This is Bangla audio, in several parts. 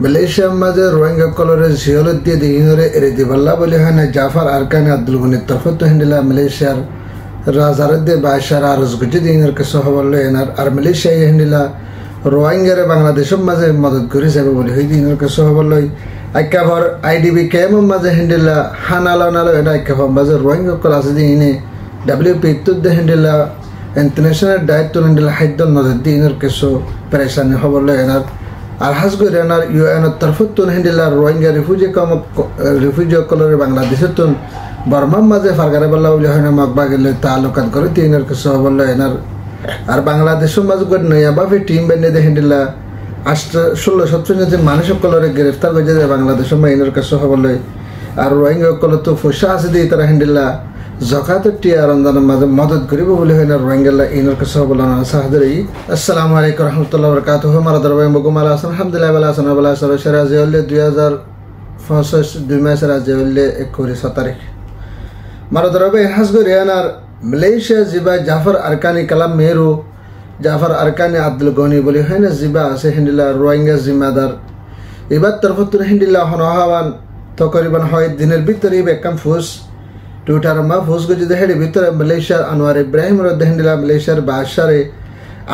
মালয়েশিয়ার মাঝে রোহিঙ্গা কলরে জিয়লত দিয়ে দিহিনরে এরে দিবাল্লা বলে হয় না জাফর আরকানি আব্দুল গনির তরফত হিন্দিলা মালয়েশিয়ার রাজারদে বাদশার আরজ গুজি দিহিনর কে সহবল্ল এনার আর মালয়েশিয়া হিন্দিলা রোহিঙ্গারে বাংলাদেশের মাঝে মদত করে যাবে বলে হই দিহিনর কে সহবল্ল আইকাভর আইডিবি কেমন মাঝে হিন্দিলা হানালো নালো এটা আইকাভর মাঝে রোহিঙ্গা কল আছে দিহিনে WP তুদ্দে হিন্দিলা ইন্টারন্যাশনাল দায়িত্ব হিন্দিলা হাইদ্য নজর দিহিনর কে সো পরেশানি হবল্ল এনার আর হাসগুর এনার ইউএনের তরফতুন হিন্দিলা রোহিঙ্গা রিফিউজি কলরে বাংলাদেশের তুন বর্মার মাঝে ফারগারে বল্লা বলে হয় না মকবা গেলে তালুকাত করে তিনের কিছু বললো এনার আর বাংলাদেশের মাঝে করে নয়া বাপে টিম বেঁধে দে হিন্দিলা 16-17 যে মানুষ কলরে গ্রেফতার করে যায় বাংলাদেশের মা এনার কাছে বললো আর রোহিঙ্গা কল তো ফুসা আছে দিয়ে তারা হিন্দিলা জকাতের টিয়া রমজানের মাঝে মদত করিব বলে হয় না রোহিঙ্গাল্লা ইনর কাছে বলা সাহায্যই আসসালামু আলাইকুম রহমতুল্লাহ বরকাতুহ মারা দরবাই মগুমাল হাসান আলহামদুলিল্লাহ বালা হাসান বালা সবাই রাজি হলে 2065 মাসে রাজি হলে 21 তারিখ মারা দরবাই হাসগো রিয়ানার মালয়েশিয়া জিবা জাফর আরকানি কালাম মেরু জাফর আরকানি আব্দুল গনি বলে হয় না জিবা আছে হিন্দিলা রোহিঙ্গা জিম্মাদার এবার তরফতুন হিন্দিলা হনহাওয়ান তকরিবান হয় দিনের ভিতরে বেকাম ফুস টুইটার মা ফুস গজে হেডি ভিতরে মালয়েশিয়ার আনোয়ার ইব্রাহিম রদ্দ হিন্দিলা মালয়েশিয়ার বাদশারে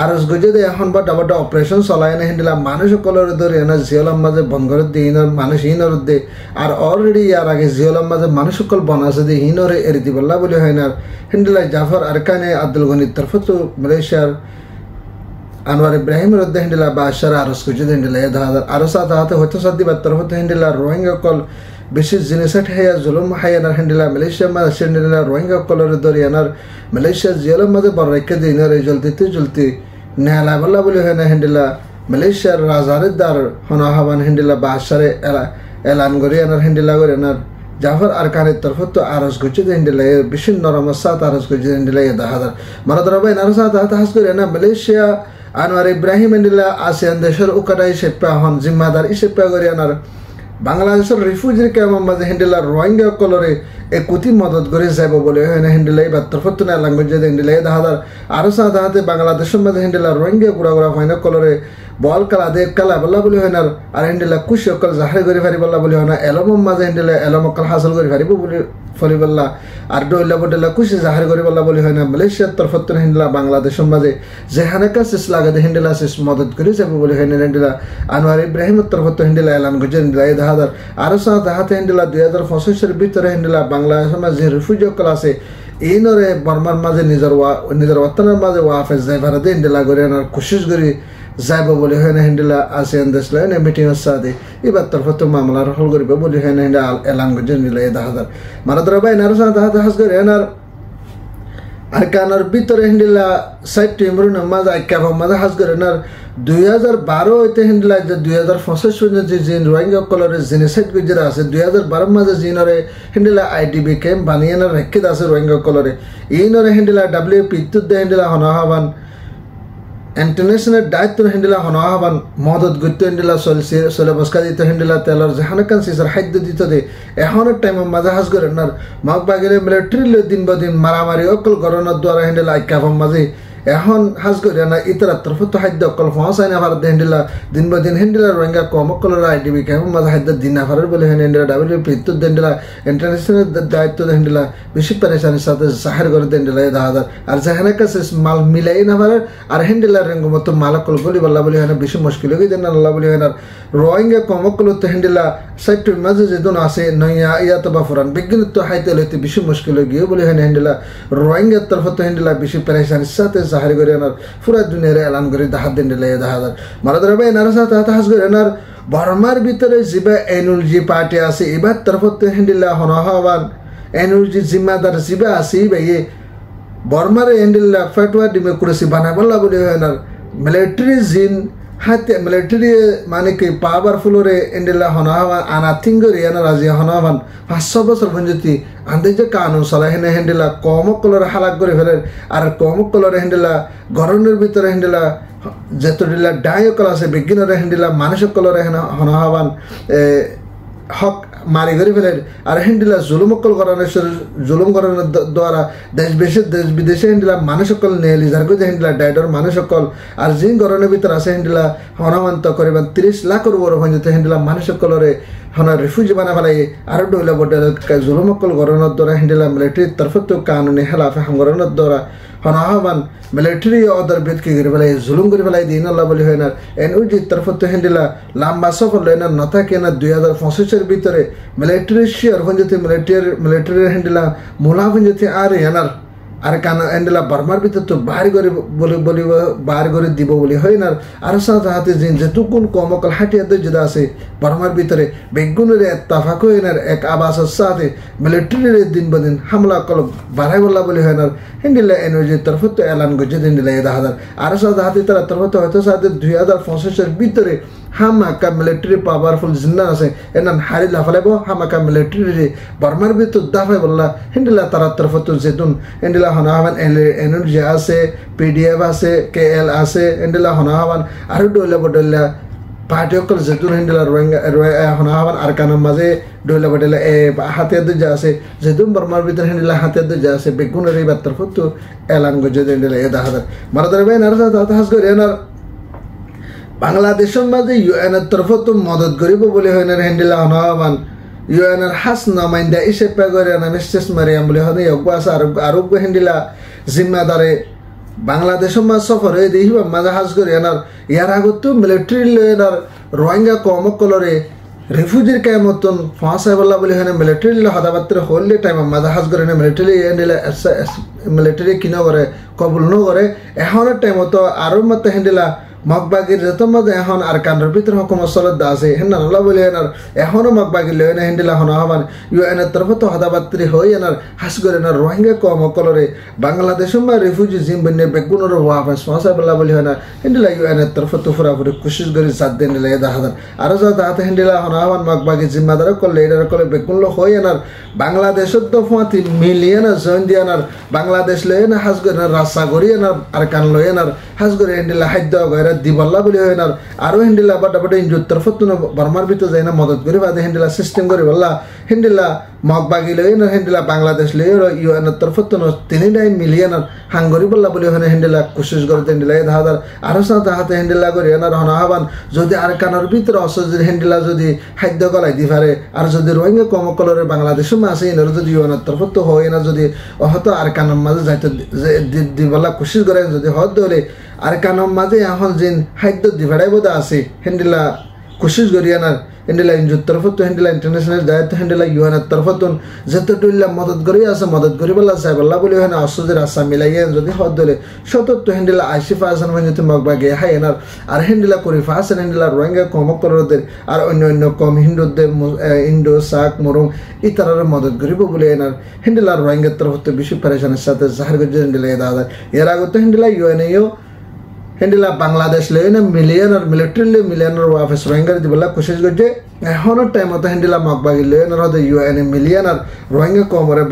আরস গজে এখন বড় বড় অপারেশন চলায় না হিন্দিলা মানুষ কলর ধরে এনার জিওলাম মাঝে বনগর দিয়ে ইনর মানুষ ইনর দে আর অলরেডি ইয়ার আগে জিওলাম মাঝে মানুষ কল বনাছে দিয়ে ইনরে এরি দিবল্লা বলে হয় না হিন্দিলা জাফর আরকানে আব্দুল গনির তরফত মালয়েশিয়ার আনোয়ার ইব্রাহিম রদ্দ হিন্দিলা বাদশার আরস গজে হিন্দিলা এ দাহাদার আরস আদাহাতে হইতে সাদিবার তরফত হিন্দিলা রোহিঙ্গা কল বিশেষ জিনিসট হাইয়া জুলুম হাইয়ানার হিন্দিলা মালয়েশিয়া মাঝে হিন্দিলা রোহিঙ্গা কলর ধরে এনার মালয়েশিয়া জিওলাম মাঝে বড় রেখে দিয়ে ইনরে জলতি নেলা বল্লা বলে হয় না হিন্দিলা মালয়েশিয়ার রাজারের দ্বার হনহাবান হিন্দিলা বাদশারে এলান করে এনার হিন্দিলা করে এনার জাফর আরকানের তরফত আরস গুছে হিন্দিলা বিশেষ নরম সাত আরস গুছে হিন্দিলা দাহাদার মারা দরবাই নার সাত হাস করে না মালয়েশিয়া আনোয়ার ইব্রাহিম হিন্দিলা আসিয়ান দেশের উকাটাই সেপ্পা হন জিম্মাদার ইসেপ্পা করে এনার বাংলাদেশের রিফিউজির কেমন মাঝে হিন্দিলা রোহিঙ্গা কলরে কুতি মদত করে যাব বলে হয় না হিন্দিলা বা তরফতুন ল্যাঙ্গুয়েজ হিন্দিলা দাহাদার আরো সাধারণত বাংলাদেশের মাঝে হিন্দিলা রোহিঙ্গা গুড়া হয় না কলরে বল কালা দে কালা বল্লা বলে হয় না আর হিন্দিলা কুশি অকল জাহারি করে ফারি বল্লা বলে হয় না এলমম মাঝে হিন্দিলা এলম অকল হাসল করে ফারিব বলে ফরি বল্লা আর ডইলা বডলা কুশি জাহারি করে বল্লা বলে হয় না মালয়েশিয়ার তরফতুন হিন্দিলা বাংলাদেশের মাঝে যেখানে কাছে লাগাতে হিন্দিলা শেষ মদত করে যাব বলে হয় না হিন্দিলা আনোয়ার ইব্রাহিমের তরফত হিন্দিলা এলান গজে হিন্দিলা দাহাদার আরো সাধারণত হিন্দিলা 2025 ভিতরে হিন্দিলা বাংলাদেশের মাঝে রিফিউজি অকল আছে এইনরে বর্মার মাঝে নিজের ওয়াতানের মাঝে ওয়াফেজ যাই ভারতে হিন্দিলা করে আনার কোশিশ করি যাইব বলে হয় না হিন্দিলা আসিয়ান দেশ লয় না মিটিংয়ের সাথে এবার তরফত মামলা রহল করিব বলে হয় না হিন্দিলা এলান গজে হিন্দিলা দাহাদার মারা দরবাই নারো সাধারণত হাস করে এনার আরকানের ভিতরে হিন্দিলা সাইট ইমরুন মাঝে আইকাভ মাঝে হাস করে এনার 2012 হইতে হিন্দিলা 2025 পর্যন্ত যে রোহিঙ্গা কলরের জেনোসাইড গুজরা আছে 2012 মাঝে জিনরে হিন্দিলা আইডিবি ক্যাম্প বানিয়ে রেখে আছে রোহিঙ্গা কলরে ইনরে হিন্দিলা WP তুদ্দে হিন্দিলা হনহাবান ইন্টারন্যাশনাল দায়িত্ব হিন্দিলা হনহাবান মদত গুত্ত হিন্দিলা চলে বসকা দিত হিন্দিলা তেলর যেখানকান সিসার খাদ্য দিত দে এখনের টাইম মাঝে হাস করে এনার মগ বাগেরে মিলিটারি দিন বদিন মারামারি অকল গরনের দ্বারা হিন্দিলা আইকাভম মাঝে এখন হাজ করে না ইতরা তরফত খাদ্য অকল পৌঁছায় না ভারত হিন্দিলা দিন বা দিন হিন্দিলা রোহিঙ্গা কম অকলের আইডিবি কেমন মাঝে খাদ্য দিন না ভারত বলে হিন্দিলা WP হিন্দিলা ইন্টারন্যাশনাল দায়িত্ব হিন্দিলা বেশি পরেশানির সাথে জাহের করে হিন্দিলা দাহাদার আর যেখানে কাছে মাল মিলাই না ভারত আর হিন্দিলা রেঙ্গ মতো মাল অকল গলি বল্লা বলে হয় না বেশি মুশকিল হয়ে দেন আল্লাহ বলে হয় না রোহিঙ্গা কম অকল তো হিন্দিলা সাইটের মাঝে যেদিন আসে নইয়া ইয়াত বা ফুরান বিজ্ঞানিত্ব হাইতে লইতে বেশি মুশকিল হয়ে গিয়ে বলে হয় না হিন্দিলা রোহিঙ্গার তরফত হিন্দিলা বেশি পরেশানির সাথে জাহের করে এনার পুরা দুনিয়ারে এলান করে দাহাত দিন দিলে দাহাদার মারা দরবাই এনার সাথে হাস করে এনার বর্মার ভিতরে জিবা এনুলজি পার্টি আছে এবার তরফত হিন্দিলা হনহাবান এনুলজি জিম্মাদার জিবা আছে ভাইয়ে বর্মার হিন্দিলা ফেটুয়া ডিমে করেছি বানা বল্লা বলে এনার মিলিটারি জিন হাতে মিলিটারি মানে কি পাওয়ারফুলরে ইন্ডিলা হনহাবান আনাথিং করে এনার আজি হনহাবান 500 বছর পর্যন্ত আন্দে যে কানুন চলা হেনে হিন্দিলা কম কলরে হালাক করে ফেলেন আর কম কলরে হিন্দিলা গরনের ভিতরে হিন্দিলা যেতদিলা ডাই কল আছে বিজ্ঞানের হিন্দিলা মানুষ কলরে হনহাবান হক মারি করে ফেলেন আর হেন্ডিলা জুলুম করানোর দ্বারা দেশ বিদেশে হেন্ডিলা মানুষ সকল নেলি যার করে হেন্ডিলা ডাইডর মানুষ সকল আর যে গরনের ভিতর আছে হেন্ডিলা হনামান্ত করিবেন 30 লাখের বড় হয়ে হেন্ডিলা মানুষ সকলরে হনা রিফিউজি বানা ফেলাই আর ডইলা বড় জুলুম সকল গরনের দ্বারা হেন্ডিলা মিলিটারির তরফত কানুনি হেলাফে হামগরনের দ্বারা হনাহাবান মিলিটারি অর্ডার বেদ কি করে ফেলাই জুলুম করে ফেলাই দিন আল্লাহ বলি হয় না এনউজি তরফত হেন্ডিলা লাম্বা সফর লয়না নথাকে না 2025 এর ভিতরে মিলিটারি শেয়ার হঞ্জতে মিলিটারি হেন্ডিলা মোলা হঞ্জতে আর এনার আর কান হেন্ডিলা বার্মার ভিতর তো বাহার করে দিব বলি হয় না আর সাথে হাতে যেটুকুন কমকল হাটিয়া যেটা আছে বার্মার ভিতরে বেগুনের তাফাক হয়ে না এক আবাসের সাথে মিলিটারির দিন বদিন হামলা কল বাড়াই বললা বলি হয় না হেন্ডিলা এনওজি তরফত এলান করছে হেন্ডিলা এ হাজার আর সাথে হাতে তারা তরফত হয়তো সাথে 2025 এর ভিতরে হামাকা মিলিটারি পাওয়ারফুল জিন্না আছে এনান হারি লাফালাইব হামাকা মিলিটারি বার্মার ভিতর দাফাই বললা হেন্ডিলা তারা তরফত যেতুন হেন্ডিলা হনাহাবান এনার্জি আছে পিডিএফ আছে কেএল আছে হেন্ডিলা হনাহাবান আর ডইলা বডলা পার্টি অকল যেতুন হেন্ডিলা হনাহাবান আর কানার মাঝে ডইলা বডলা হাতে যা আছে যেতুন বার্মার ভিতর হেন্ডিলা হাতে যা আছে বেগুনের এই তরফত এলান গজে হেন্ডিলা এ দাহাদার মারাদার ভাই নারসা হাস করে এনার বাংলাদেশের মাঝে ইউএনের তরফত মদত করিব বলে হয় না হেন্ডিলা হনাহাবান ইউএনের হাস নমাইন্দা ইসেপা করে না মিস্টেস মারিয়াম বলে হয় অব্বাস আরোগ্য হেন্ডিলা জিম্মাদারে বাংলাদেশের মাঝ সফরে দেখিবা মাঝে হাস করে এনার ইয়ার আগত মিলিটারি এনার রোহিঙ্গা কমকলরে রিফিউজির কে মতন ফাঁসাই বললা বলে হয় না মিলিটারি হদাবাত্রে হলে টাইম মাঝে হাস করে না মিলিটারি কিনো করে কবুল ন করে এখনের টাইম তো আরো মতো হেন্ডিলা মগবাগির যত মধ্যে এখন আর কান্ডর ভিতরে হুকুমত চলত আছে হেনা নলা বলে এনার এখনো মগবাগির লয় না হেন্ডিলা হন হবান ইউএনের তরফত হদাবাত্রি হই এনার হাস করে এনার রোহিঙ্গা কমকলরে বাংলাদেশের মা রিফিউজি জিম বন্যে বেগুনের ওয়াফেস ফাঁসা বলা বলি হয় না হেন্ডিলা ইউএনের তরফত ফুরাফুরি কোশিশ করে সাত দিন দিলে এদা হাজার আরো যা তাহাতে হেন্ডিলা হন হবান মগবাগির জিম্মাদার করলে এটার করলে বেগুন লোক হই এনার বাংলাদেশের তো ফাঁতি মিলিয়ন জয়েন দিয়ে এনার বাংলাদেশ লয় না হাস করে রাস্তা করি এনার আর কান লয় এনার হাস করে হেন্ডিলা খাদ্য গয়রা দিবল্লা বলি হয় না আরো হেন্ডিলা বাটা ইঞ্জুর তরফত বার্মার ভিতর যায় না মদত করি বাদে হেন্ডিলা সিস্টেম করে বললা হেন্ডিলা মগবাগি লই না হেন্ডিলা বাংলাদেশ লই ইউএনের তরফত 39 মিলিয়ন হাঙ্গরি বললা বলি হয় না হেন্ডিলা কোশিশ করে হেন্ডিলা এ হাজার আরো সাথে হাতে হেন্ডিলা করে এনার হনাহাবান যদি আর কানার ভিতরে অসজির হেন্ডিলা যদি খাদ্য গলাই দি পারে আর যদি রোহিঙ্গা কমকলরে বাংলাদেশের মাঝে এনার যদি ইউএনের তরফত হয় না যদি অহত আর কানার মাঝে যাইতে দিবল্লা কোশিশ করে যদি হদ হলে আর কানার মাঝে এখন যেন খাদ্য দিভাড়াই বোধ আছে হেন্ডিলা কোশিশ করি এনার হেন্ডিলা ইঞ্জুর তরফত হেন্ডিলা ইন্টারন্যাশনাল দায়িত্ব হেন্ডিলা ইউএনের তরফত যতটুল্লা মদত করি আছে মদত করি বলা চাই বল্লা বলি হয় না অসজের আশা মিলাইয়ে যদি হদ দলে সতত হেন্ডিলা আইসিফা আসান মানে যদি মগবাগে হাই এনার আর হেন্ডিলা করিফা আছেন হেন্ডিলা রোহিঙ্গা কমকলরদের আর অন্য কম হিন্দুদের ইন্ডো সাক মুরুং ইতারার মদত করিব বলে এনার হেন্ডিলা রোহিঙ্গার তরফত বেশি পরেশানের সাথে জাহার গজ্জে হেন্ডিলা এ দাদা এর আগত হেন্ডিলা ইউএনএও হেন্ডিলা বাংলাদেশ লয় না মিলিটারি মিলিয়নের ওয়াফেস রোহিঙ্গার দিবলা কোশিশ করছে এখনের টাইমত হেন্ডিলা মগবাগি লয়নের হতে ইউএনএ মিলিয়নের রোহিঙ্গা কমরে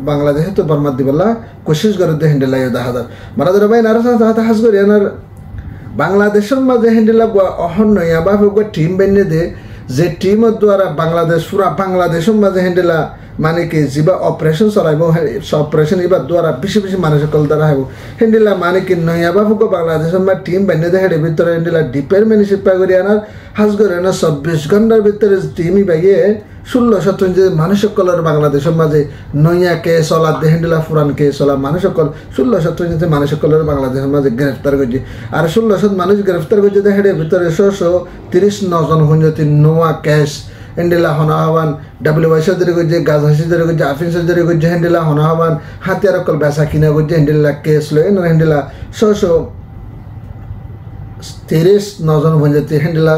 বাংলাদেশে তো বর্মার দিবলা কোশিশ করে হেন্ডিলা ইয়ে হাজার মারাদের ভাই নারা সাথে হাস করি এনার বাংলাদেশের মাঝে হেন্ডিলা অহন নয়া বা টিম বেনে দে যে টিমের দ্বারা বাংলাদেশ পুরা বাংলাদেশের মাঝে হেন্ডিলা মানে কি যা অপারেশন চলাইব অপারেশন এবার দ্বারা বেশি বেশি মানুষ সকল দ্বারা হব হেন্ডিলা মানে কি নয়া বাবুক বাংলাদেশের মা টিম বেনে দে হেডে ভিতরে হেন্ডিলা ডিপের মেনিশিপা করি আনার হাজ করে না 24 ঘন্টার ভিতরে টিমই বাইয়ে 16 যে মানুষ সকলের বাংলাদেশের মাঝে নয়া কে চলা দে হেন্ডিলা ফুরান কে চলা মানুষ সকল 16 যে মানুষ সকলের বাংলাদেশের মাঝে গ্রেফতার করছে আর 16 মানুষ গ্রেফতার করছে দে হেডে ভিতরে 139 জন হুঞ্জতি নোয়া ক্যাশ হেন্ডিলা হনাহাবান WYS ধরে করছে গাজহাসি ধরে করছে আফিনস ধরে করছে হেন্ডিলা হনাহাবান হাতিয়ার অকল বেচা কিনা করছে হেন্ডিলা কেস লয় না হেন্ডিলা 139 জন ভঞ্জতি হেন্ডিলা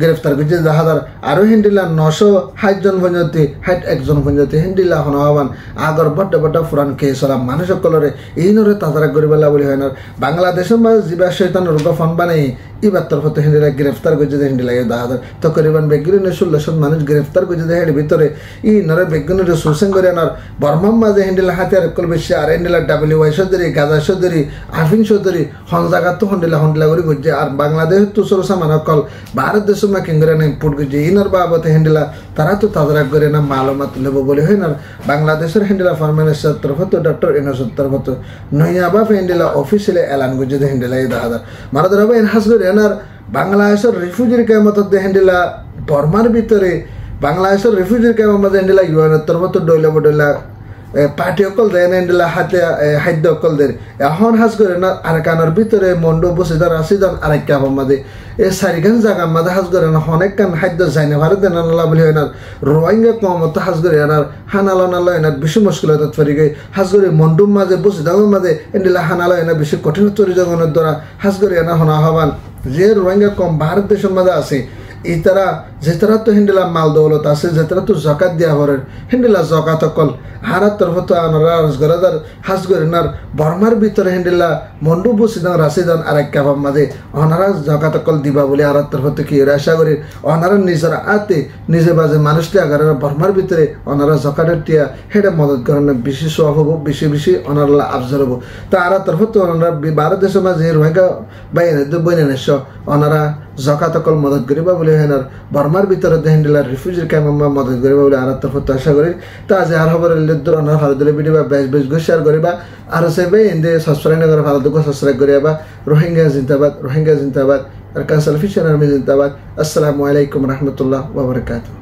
গ্রেফতার করছে হাজার আরো হেন্ডিলা 960 জন ভঞ্জতি 61 জন ভঞ্জতি হেন্ডিলা হনাহাবান আগর বড় ফুরান কেস হলা মানুষ সকলরে এই নরে তাজারা করিবেলা বলি হয় না বাংলাদেশের মাঝে জিবা শয়তান রোগ ফোন বানাই এবার তরফত হেন্ডিলা গ্রেফতার করছে হেন্ডিলা এ হাজার তো করিবান বেগুনের 16 মানুষ গ্রেফতার করছে হেড ভিতরে ই নরে বেগুনের সুসেন করে আনার বর্মার মাঝে হেন্ডিলা হাতিয়ার কল বেশি আর হেন্ডিলা WYS ধরি গাজাস ধরি আফিংস ধরি হন জায়গা তো হেন্ডিলা করে করছে আর বাংলাদেশ তো সরসা মানকল ভারত দেশ সুমা কিংরে না ইম্পোর্ট করছে ইনার বাবতে হেন্ডিলা তারা তো তাজরা করে না মালুমাত লেব বলে হয় না বাংলাদেশের হেন্ডিলা ফরমানের তরফ তো ডক্টর ইনোসের তরফ তো নইয়া বাপ হেন্ডিলা অফিসিয়ালি এলান করছে হেন্ডিলা এই দাহাদার মারা ধরা এনহাস করে এনার বাংলাদেশের রিফিউজির কেমত হেন্ডিলা বর্মার ভিতরে বাংলাদেশের রিফিউজির কেমত হেন্ডিলা ইউএনের তরফ তো ডইলা বডইলা পার্টি অকল দেয় না হেন্ডিলা হাতে খাদ্য অকল দেয় এখন হাজ করে না আরকানের ভিতরে মন্ড বসিদার আসিদান আরেক কাপড় মাদে এই চারিখান জায়গা মাদে হাজ করে না অনেক কান খাদ্য যায় না ভারত নালা বলে হয় না রোহিঙ্গা কমত হাজ করে এনার হানালো নালো এনার বেশি মুশকিলত ফেরি গই হাজ করে মন্ডুর মাঝে বসিদার মাঝে হেন্ডিলা হানালো এনার বেশি কঠিন তরি জগনের দ্বারা হাজ করে এনার হনা হবান যে রোহিঙ্গা কম ভারত দেশের মাঝে আছে এই তারা যে তারা তো হেন্ডিলা মাল দৌলত আছে যে তারা তো জকাত দিয়া হরেন হেন্ডিলা জকাত অকল হারার তরফ তো আনারা রসগরাদার হাজ গরিনার বর্মার ভিতরে হেন্ডিলা মন্ডু বসিদান রাশিদান আর এক কাবাব মাঝে অনারা জকাত অকল দিবা বলে আরার তরফ তো কি আশা করি অনারা নিজের আতে নিজে বাজে মানুষটি আগার বর্মার ভিতরে অনারা জকাতের টিয়া হেডে মদত করেন বেশি সব হবো বেশি বেশি অনারা আফজর হবো তা আরার তরফ তো অনারা ভারত দেশের মাঝে রোহিঙ্গা বাইনে বইনে নেশ অনারা জকাত অকল মদত করিবা বলে হেনার বর্মার ভিতরে হেন্ডিলার রিফিউজির ক্যাম্পা মদত করিবা বলে আরার তরফ তো আশা করি তা যে আর খবর অনার ভারতের ভিডিও বেশ বেশ গো শেয়ার করিবা আর সে ভাই এনে সাবস্ক্রাইব না করে ভারতকে সাবস্ক্রাইব করিবা রোহিঙ্গা জিন্দাবাদ আর কাসালফিশন আর্মি জিন্দাবাদ আসসালামু আলাইকুম রহমতুল্লাহ ওয়া বারাকাতুহু।